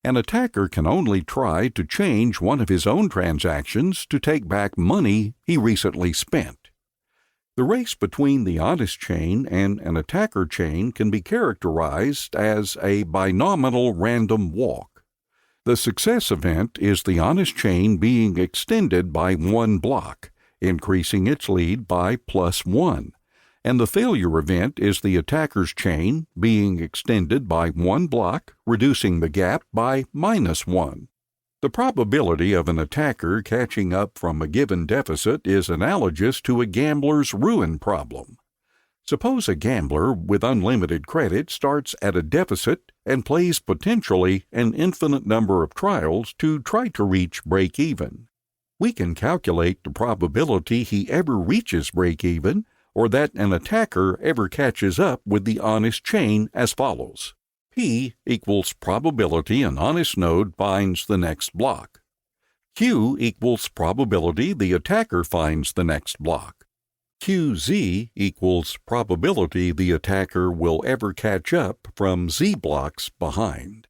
An attacker can only try to change one of his own transactions to take back money he recently spent. The race between the honest chain and an attacker chain can be characterized as a binominal random walk. The success event is the honest chain being extended by one block, increasing its lead by +1, and the failure event is the attacker's chain being extended by one block, reducing the gap by -1. The probability of an attacker catching up from a given deficit is analogous to a gambler's ruin problem. Suppose a gambler with unlimited credit starts at a deficit and plays potentially an infinite number of trials to try to reach break-even. We can calculate the probability he ever reaches break-even or that an attacker ever catches up with the honest chain as follows. P equals probability an honest node finds the next block. Q equals probability the attacker finds the next block. QZ equals probability the attacker will ever catch up from Z blocks behind.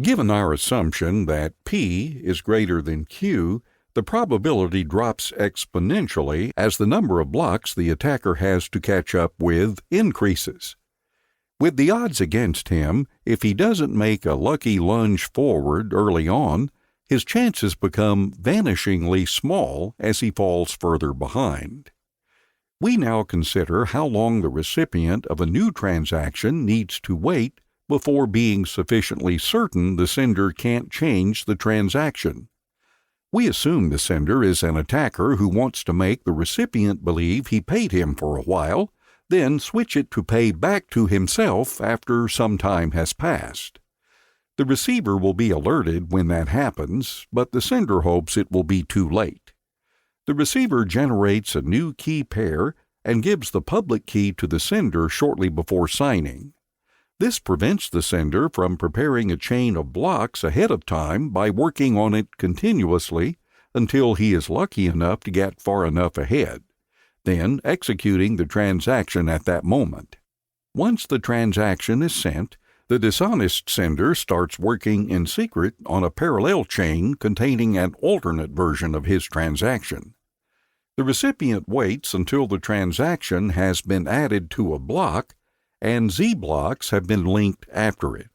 Given our assumption that P is greater than Q, the probability drops exponentially as the number of blocks the attacker has to catch up with increases. With the odds against him, if he doesn't make a lucky lunge forward early on, his chances become vanishingly small as he falls further behind. We now consider how long the recipient of a new transaction needs to wait before being sufficiently certain the sender can't change the transaction. We assume the sender is an attacker who wants to make the recipient believe he paid him for a while, then switch it to pay back to himself after some time has passed. The receiver will be alerted when that happens, but the sender hopes it will be too late. The receiver generates a new key pair and gives the public key to the sender shortly before signing. This prevents the sender from preparing a chain of blocks ahead of time by working on it continuously until he is lucky enough to get far enough ahead, then executing the transaction at that moment. Once the transaction is sent, the dishonest sender starts working in secret on a parallel chain containing an alternate version of his transaction. The recipient waits until the transaction has been added to a block and Z blocks have been linked after it.